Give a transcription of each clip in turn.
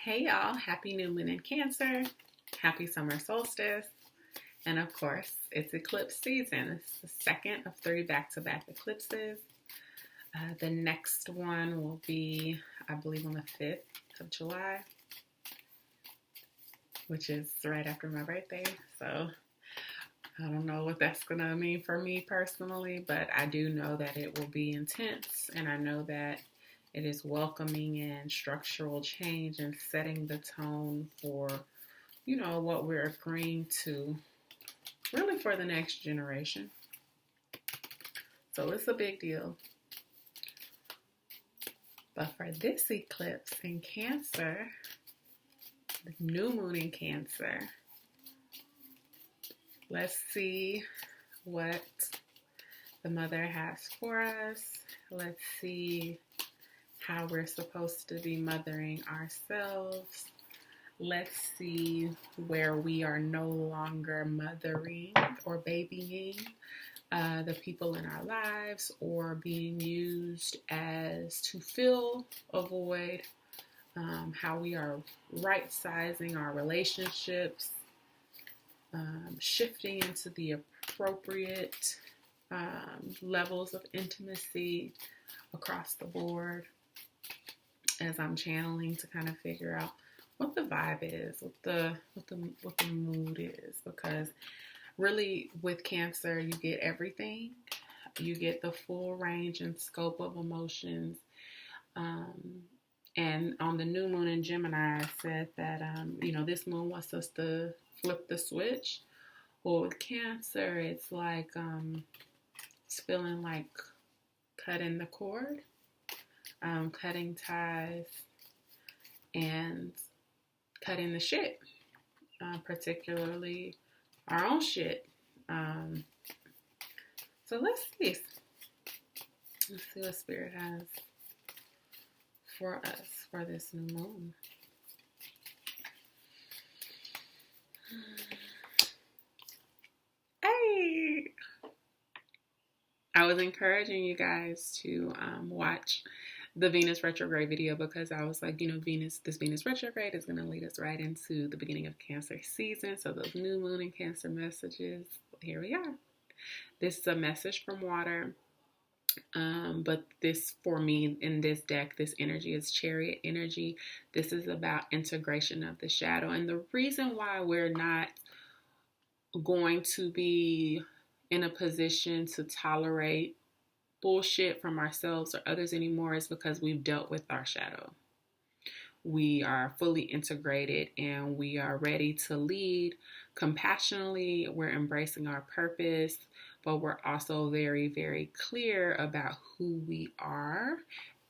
Hey y'all, happy new moon in Cancer, happy summer solstice, and of course, it's eclipse season. It's the second of 3 back-to-back eclipses. The next one will be, I believe, on the 5th of July, which is right after my birthday. So I don't know what that's going to mean for me personally, but I do know that it will be intense, and I know that it is welcoming and structural change and setting the tone for, what we're agreeing to really for the next generation. So it's a big deal. But for this eclipse in Cancer, the new moon in Cancer, let's see what the mother has for us. Let's see how we're supposed to be mothering ourselves. Let's see where we are no longer mothering or babying the people in our lives, or being used as to fill a void, how we are right-sizing our relationships, shifting into the appropriate levels of intimacy across the board, as I'm channeling to kind of figure out what the vibe is, what the mood is, because really with Cancer you get everything. You get the full range and scope of emotions. And on the new moon in Gemini, I said that this moon wants us to flip the switch. Well, with Cancer, it's like it's feeling like cutting the cord. Cutting ties and cutting the shit, particularly our own shit. So let's see what Spirit has for us for this new moon. Hey! I was encouraging you guys to watch the Venus retrograde video, because I was like, this Venus retrograde is going to lead us right into the beginning of Cancer season. So those new moon and Cancer messages, here we are. This is a message from water. But this, for me, in this deck, this energy is Chariot energy. This is about integration of the shadow. And the reason why we're not going to be in a position to tolerate bullshit from ourselves or others anymore is because we've dealt with our shadow. We are fully integrated and we are ready to lead compassionately. We're embracing our purpose, but we're also very, very clear about who we are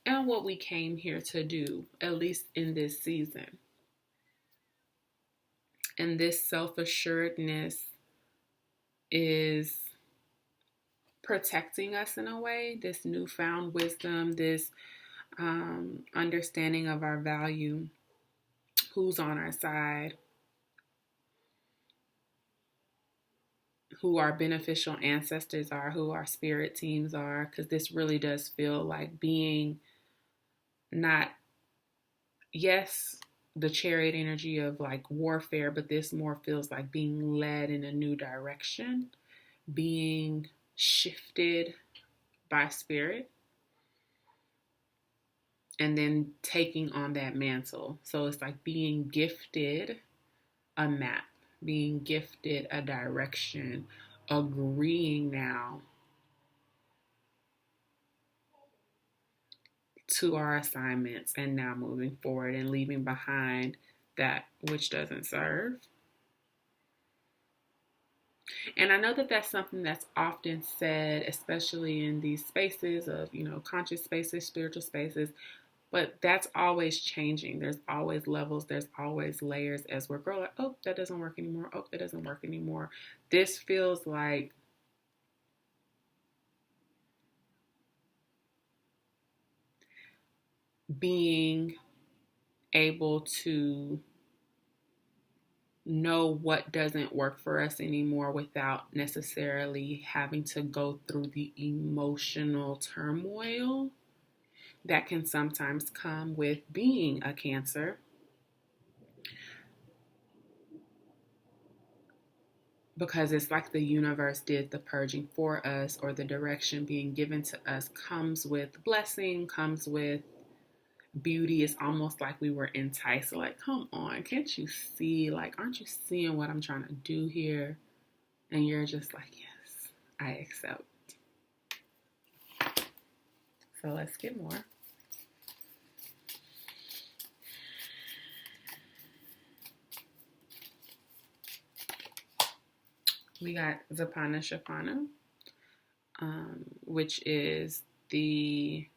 and what we came here to do, at least in this season. And this self-assuredness is protecting us in a way, this newfound wisdom, this understanding of our value, who's on our side, who our beneficial ancestors are, who our spirit teams are, because this really does feel like being not, yes, the Chariot energy of like warfare, but this more feels like being led in a new direction, being shifted by spirit, and then taking on that mantle. So it's like being gifted a map, being gifted a direction, agreeing now to our assignments, and now moving forward and leaving behind that which doesn't serve. And I know that that's something that's often said, especially in these spaces of, conscious spaces, spiritual spaces, but that's always changing. There's always levels, there's always layers as we're growing. Oh, that doesn't work anymore. Oh, that doesn't work anymore. This feels like being able to know what doesn't work for us anymore without necessarily having to go through the emotional turmoil that can sometimes come with being a Cancer. because it's like the universe did the purging for us, or the direction being given to us comes with blessing, comes with beauty. It's almost like we were enticed, like, come on, can't you see? Like, aren't you seeing what I'm trying to do here? And you're just like, yes, I accept. So let's get more. We got Zapana Shapana, which is the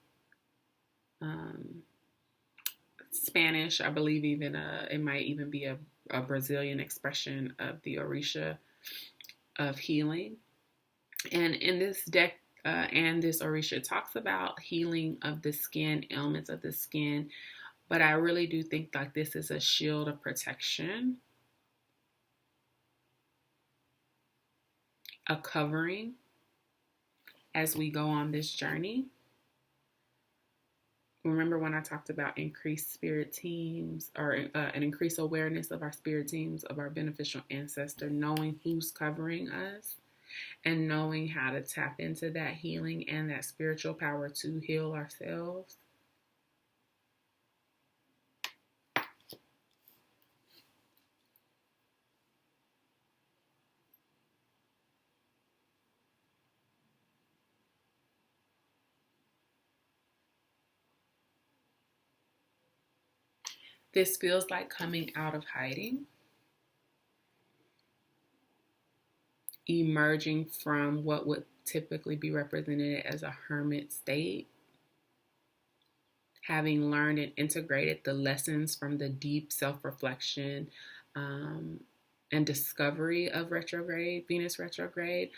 Spanish, I believe, even it might even be a Brazilian expression of the Orisha of healing. And in this deck and this Orisha talks about healing of the skin, ailments of the skin. But I really do think like this is a shield of protection, a covering as we go on this journey. Remember when I talked about increased spirit teams, or an increased awareness of our spirit teams, of our beneficial ancestor, knowing who's covering us and knowing how to tap into that healing and that spiritual power to heal ourselves. This feels like coming out of hiding, emerging from what would typically be represented as a hermit state, having learned and integrated the lessons from the deep self-reflection and discovery of retrograde, Venus retrograde.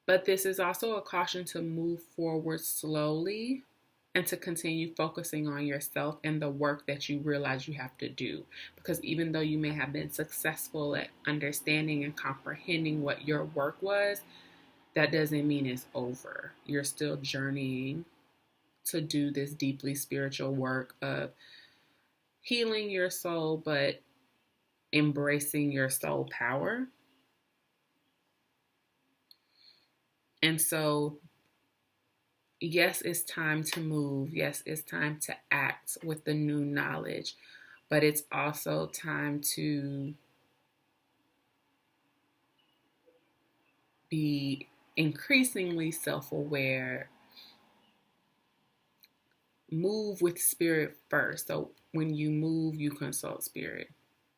But this is also a caution to move forward slowly and to continue focusing on yourself and the work that you realize you have to do. Because even though you may have been successful at understanding and comprehending what your work was, that doesn't mean it's over. You're still journeying to do this deeply spiritual work of healing your soul, but embracing your soul power. And so, yes, it's time to move. Yes, it's time to act with the new knowledge, but it's also time to be increasingly self-aware. Move with spirit first. So when you move, you consult spirit.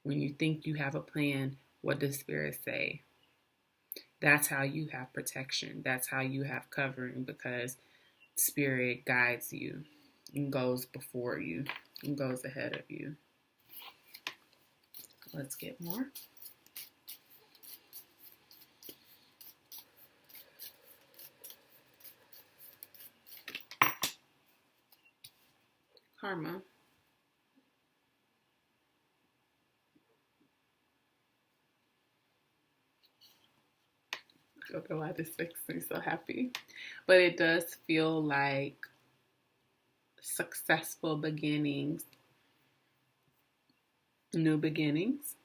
When you think you have a plan, what does spirit say? That's how you have protection. That's how you have covering, because spirit guides you and goes before you and goes ahead of you. Let's get more. Karma. I don't know why this makes me so happy, but it does feel like successful beginnings, new beginnings,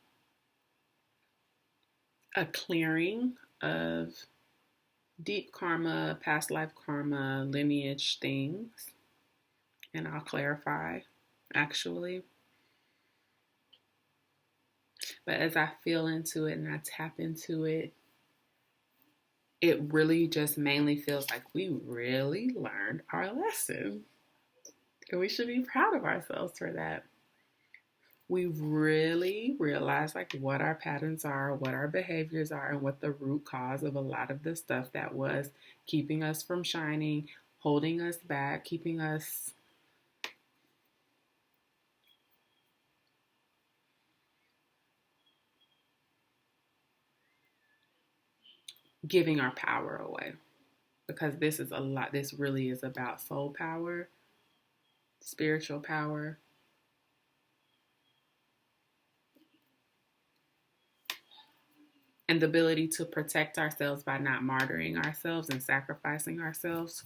a clearing of deep karma, past life karma, lineage things. And I'll clarify, actually. But as I feel into it and I tap into it, it really just mainly feels like we really learned our lesson. And we should be proud of ourselves for that. We really realized like what our patterns are, what our behaviors are, and what the root cause of a lot of the stuff that was keeping us from shining, holding us back, keeping us giving our power away. Because this is a lot, this really is about soul power, spiritual power, and the ability to protect ourselves by not martyring ourselves and sacrificing ourselves,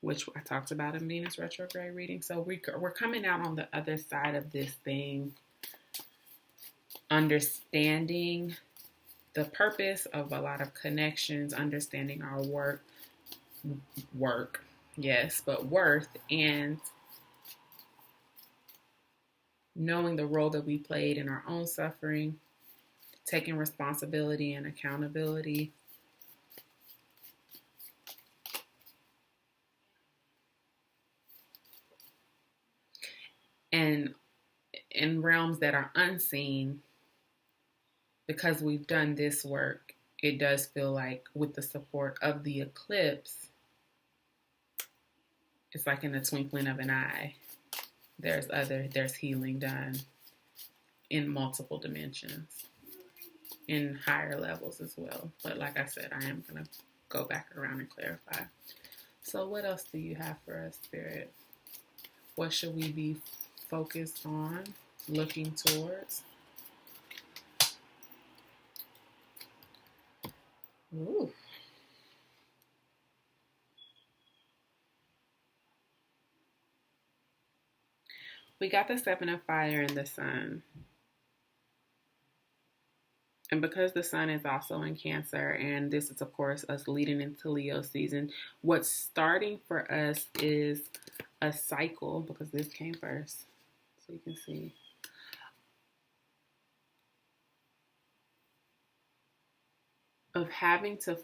which I talked about in Venus retrograde reading. So we're coming out on the other side of this thing, understanding the purpose of a lot of connections, understanding our work, yes, but worth, and knowing the role that we played in our own suffering, taking responsibility and accountability, and in realms that are unseen, because we've done this work, it does feel like with the support of the eclipse, it's like in the twinkling of an eye, there's healing done in multiple dimensions, in higher levels as well. But like I said, I am going to go back around and clarify. So what else do you have for us, Spirit? What should we be focused on, looking towards? Ooh. We got the Seven of Fire and the Sun. And because the Sun is also in Cancer, and this is, of course, us leading into Leo season, what's starting for us is a cycle, because this came first, so you can see. Of having to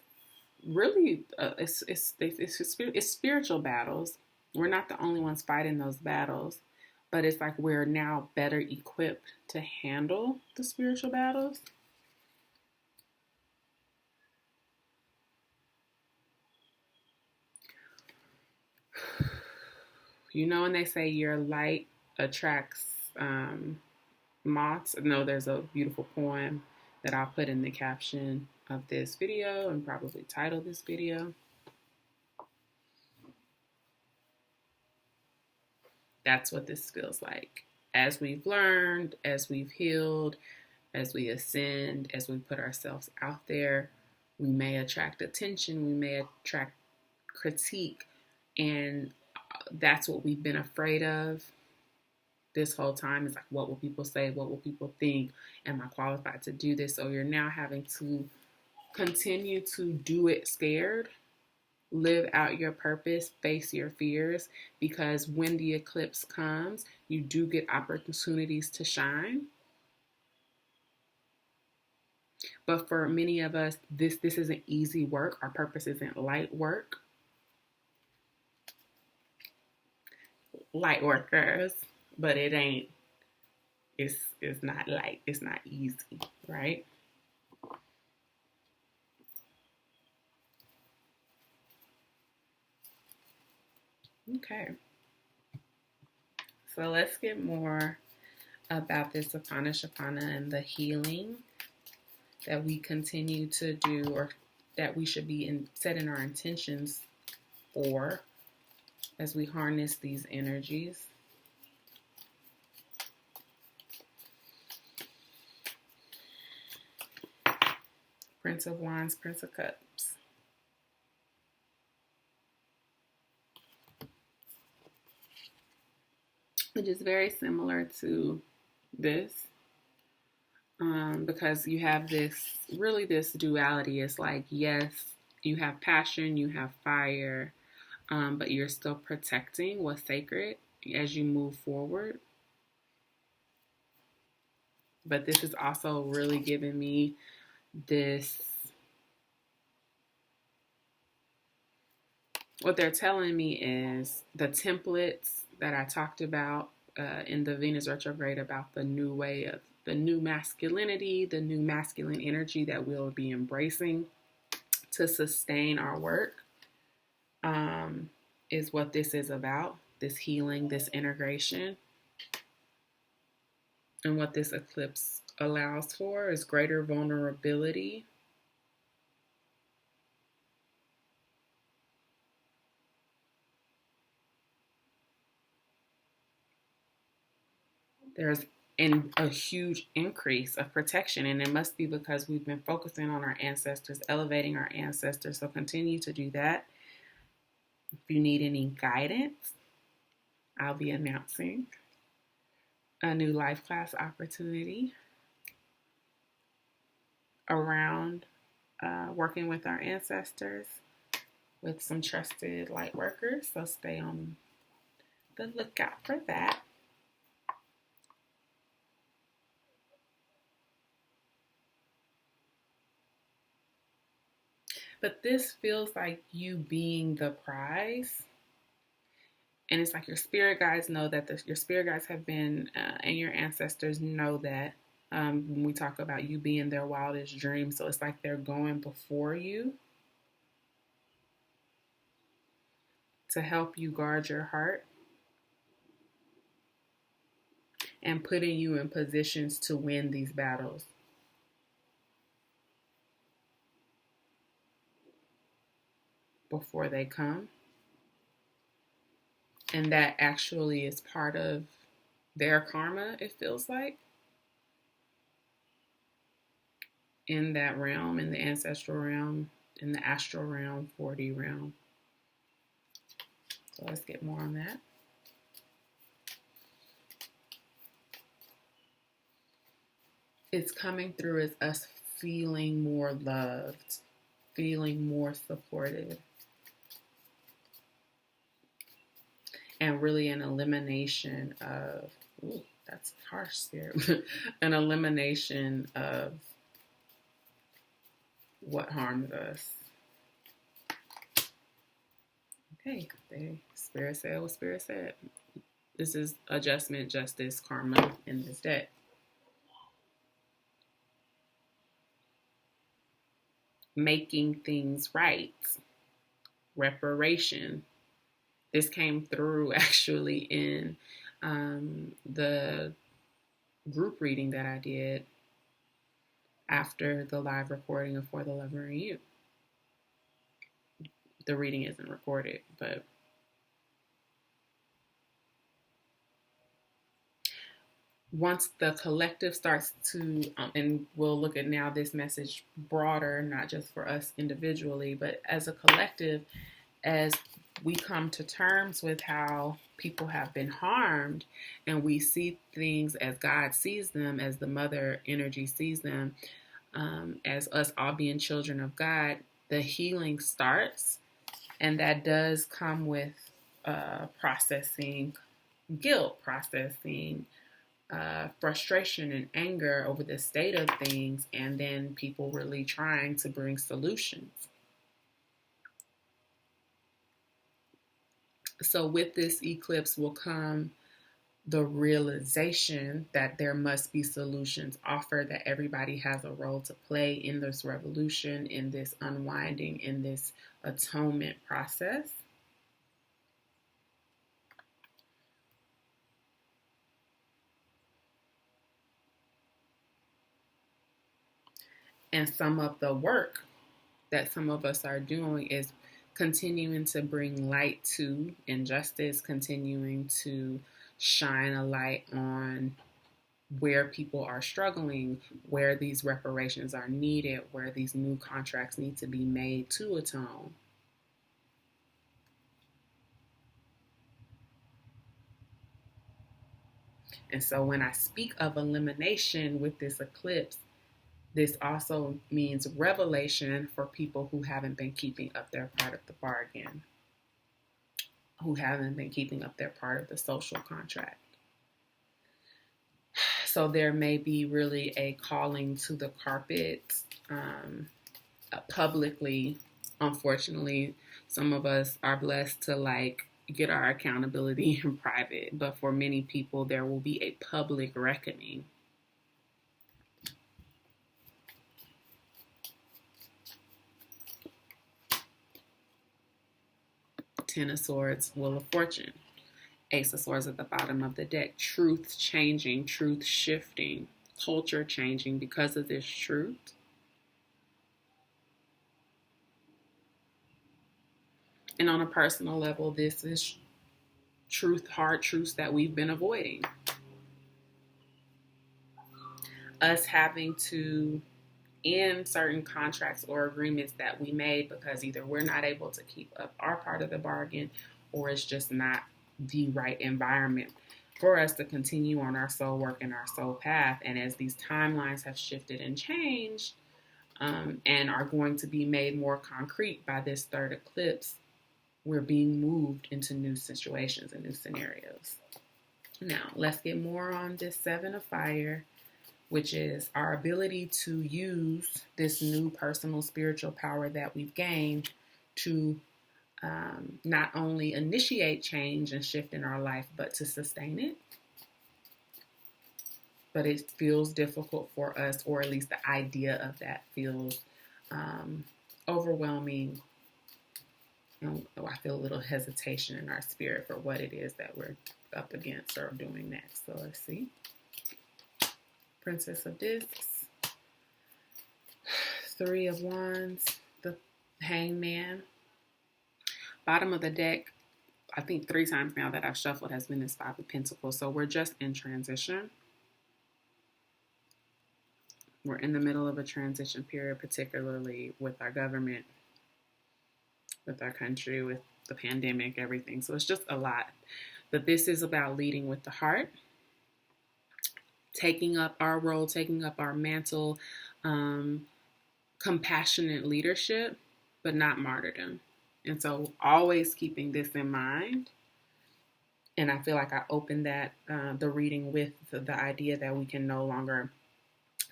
really, it's spiritual battles. We're not the only ones fighting those battles, but it's like we're now better equipped to handle the spiritual battles. You know, when they say your light attracts moths. No, there's a beautiful poem that I'll put in the caption of this video and probably title this video. That's what this feels like. As we've learned, as we've healed, as we ascend, as we put ourselves out there, we may attract attention, we may attract critique, and that's what we've been afraid of this whole time. Is like, what will people say? What will people think? Am I qualified to do this? So you're now having to continue to do it scared. Live out your purpose, face your fears, because when the eclipse comes, you do get opportunities to shine. But for many of us, this isn't easy work. Our purpose isn't light work. Light workers, but it ain't. It's not light. It's not easy, right? Okay. So let's get more about this Apana Shapana and the healing that we continue to do, or that we should be setting our intentions for as we harness these energies. Prince of Wands, Prince of Cups. Which is very similar to this, because you have this duality. It's like, yes, you have passion, you have fire, but you're still protecting what's sacred as you move forward. But this is also really giving me this, what they're telling me is the templates that I talked about in the Venus retrograde, about the new way of the new masculinity, the new masculine energy that we'll be embracing to sustain our work, is what this is about, this healing, this integration. And what this eclipse allows for is greater vulnerability. There's a huge increase of protection, and it must be because we've been focusing on our ancestors, elevating our ancestors. So continue to do that. If you need any guidance, I'll be announcing a new life class opportunity around working with our ancestors with some trusted light workers. So stay on the lookout for that. But this feels like you being the prize. And it's like your spirit guides know that your spirit guides have been, and your ancestors know that when we talk about you being their wildest dream. So it's like they're going before you to help you guard your heart and putting you in positions to win these battles. Before they come. And that actually is part of their karma, it feels like. In that realm, in the ancestral realm, in the astral realm, 4D realm. So let's get more on that. It's coming through as us feeling more loved, feeling more supported. And really an elimination of, ooh, that's harsh there, an elimination of what harmed us. Okay, Spirit said what Spirit said. This is adjustment, justice, karma in this deck. Making things right. Reparation. This came through actually in the group reading that I did after the live recording of For the Lover in You. The reading isn't recorded, but once the collective starts to, and we'll look at now this message broader, not just for us individually, but as a collective, as we come to terms with how people have been harmed and we see things as God sees them, as the mother energy sees them, as us all being children of God, the healing starts. And that does come with processing guilt, processing frustration and anger over the state of things, and then people really trying to bring solutions. So with this eclipse will come the realization that there must be solutions offered, that everybody has a role to play in this revolution, in this unwinding, in this atonement process. And some of the work that some of us are doing is continuing to bring light to injustice, continuing to shine a light on where people are struggling, where these reparations are needed, where these new contracts need to be made to atone. And so when I speak of elimination with this eclipse, this also means revelation for people who haven't been keeping up their part of the bargain, who haven't been keeping up their part of the social contract. So there may be really a calling to the carpet publicly. Unfortunately, some of us are blessed to get our accountability in private, but for many people, there will be a public reckoning. Ten of Swords, Wheel of Fortune. Ace of Swords at the bottom of the deck. Truth changing, truth shifting, culture changing because of this truth. And on a personal level, this is truth, hard truths that we've been avoiding. Us having to end certain contracts or agreements that we made because either we're not able to keep up our part of the bargain, or it's just not the right environment for us to continue on our soul work and our soul path. And as these timelines have shifted and changed, and are going to be made more concrete by this third eclipse. We're being moved into new situations and new scenarios. Now, let's get more on this Seven of Fire, which is our ability to use this new personal spiritual power that we've gained to not only initiate change and shift in our life, but to sustain it. But it feels difficult for us, or at least the idea of that feels overwhelming. And I feel a little hesitation in our spirit for what it is that we're up against or doing next. So let's see. Princess of Discs, Three of Wands, the Hangman. Bottom of the deck, I think 3 times now that I've shuffled, has been this Five of Pentacles. So we're just in transition. We're in the middle of a transition period, particularly with our government, with our country, with the pandemic, everything. So it's just a lot. But this is about leading with the heart, taking up our role, taking up our mantle, compassionate leadership, but not martyrdom. And so always keeping this in mind. And I feel like I opened that, the reading with the idea that we can no longer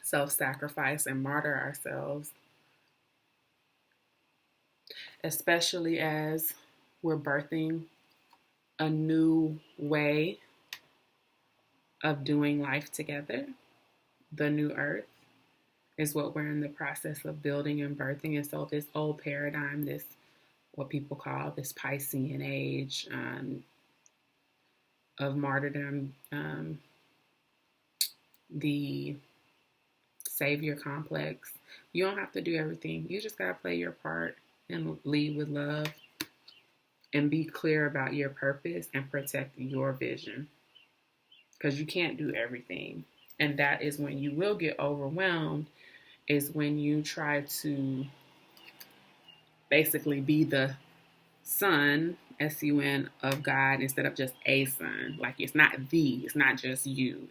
self-sacrifice and martyr ourselves, especially as we're birthing a new way of doing life together. The new earth is what we're in the process of building and birthing. And so this old paradigm, this what people call this Piscean age of martyrdom, the savior complex. You don't have to do everything. You just got to play your part and lead with love and be clear about your purpose and protect your vision, because you can't do everything. And that is when you will get overwhelmed, is when you try to basically be the son, S-U-N, of God instead of just a son. Like it's not just you.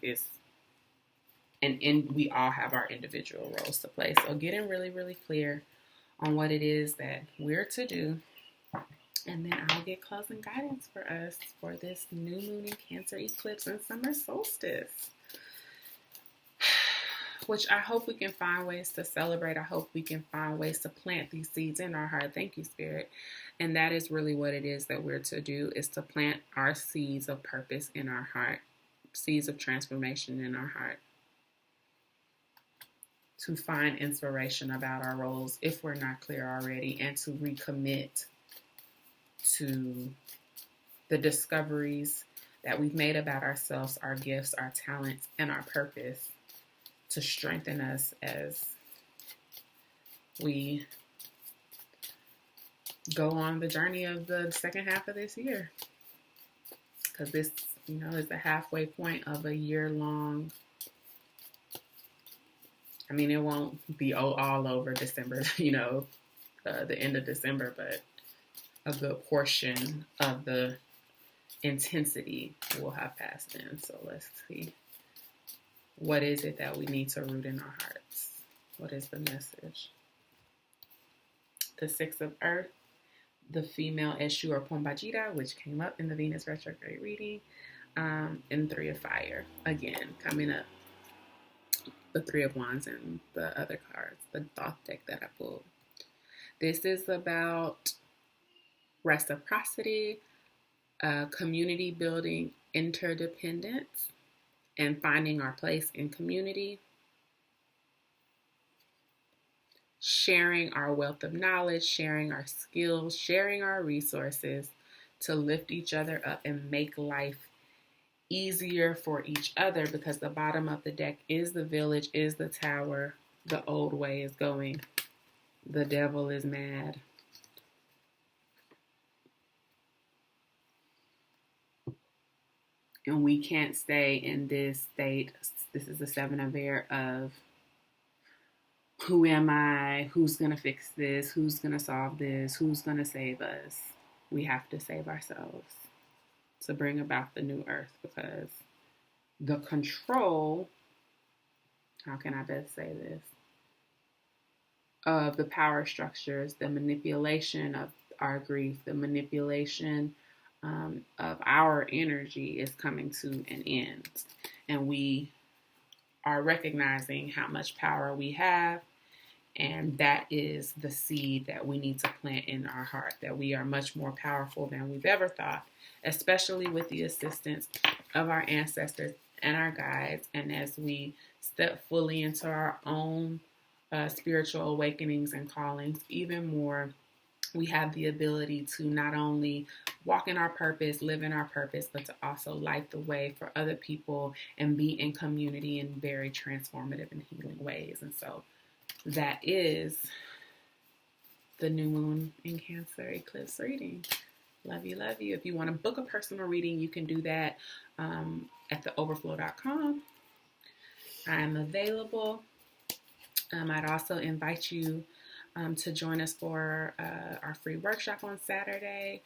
And we all have our individual roles to play. So getting really, really clear on what it is that we're to do. And then I'll get closing guidance for us for this new moon in Cancer eclipse and summer solstice, which I hope we can find ways to celebrate. I hope we can find ways to plant these seeds in our heart. Thank you, Spirit. And that is really what it is that we're to do, is to plant our seeds of purpose in our heart, seeds of transformation in our heart, to find inspiration about our roles if we're not clear already, and to recommit to the discoveries that we've made about ourselves, our gifts, our talents, and our purpose, to strengthen us as we go on the journey of the second half of this year. Because this, is the halfway point of a year-long. I mean, it won't be all over December, the end of December, but a good portion of the intensity will have passed in. So let's see. What is it that we need to root in our hearts? What is the message? The Six of Earth, the female Eshu or Pombajita, which came up in the Venus retrograde reading, and Three of Fire. Again, coming up. The Three of Wands and the other cards, the Thoth deck that I pulled. This is about reciprocity, community building, interdependence, and finding our place in community, sharing our wealth of knowledge, sharing our skills, sharing our resources to lift each other up and make life easier for each other, because the bottom of the deck is the village, is the tower. The old way is going. The devil is mad. And we can't stay in this state. This is the Seven of Air of who am I? Who's going to fix this? Who's going to solve this? Who's going to save us? We have to save ourselves to bring about the new earth, because the control, how can I best say this? of the power structures, the manipulation of our grief, the manipulation of our energy is coming to an end. And we are recognizing how much power we have. And that is the seed that we need to plant in our heart, that we are much more powerful than we've ever thought, especially with the assistance of our ancestors and our guides. And as we step fully into our own spiritual awakenings and callings, even more, we have the ability to not only walk in our purpose, live in our purpose, but to also light the way for other people and be in community in very transformative and healing ways. And so that is the new moon in Cancer eclipse reading. Love you, love you. If you want to book a personal reading, you can do that at theoverflow.com. I am available. I'd also invite you to join us for our free workshop on Saturday,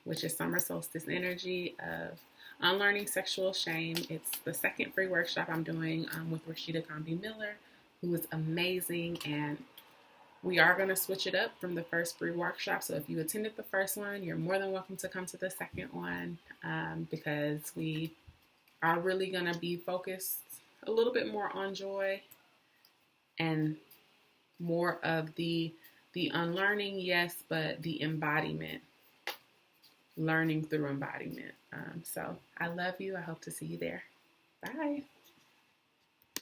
which is Summer Solstice Energy of Unlearning Sexual Shame. It's the second free workshop I'm doing with Rashida Gandhi Miller, who is amazing, and we are going to switch it up from the first free workshop. So if you attended the first one, you're more than welcome to come to the second one, because we are really going to be focused a little bit more on joy and more of the unlearning, yes, but the embodiment, learning through embodiment. So I love you. I hope to see you there. Bye.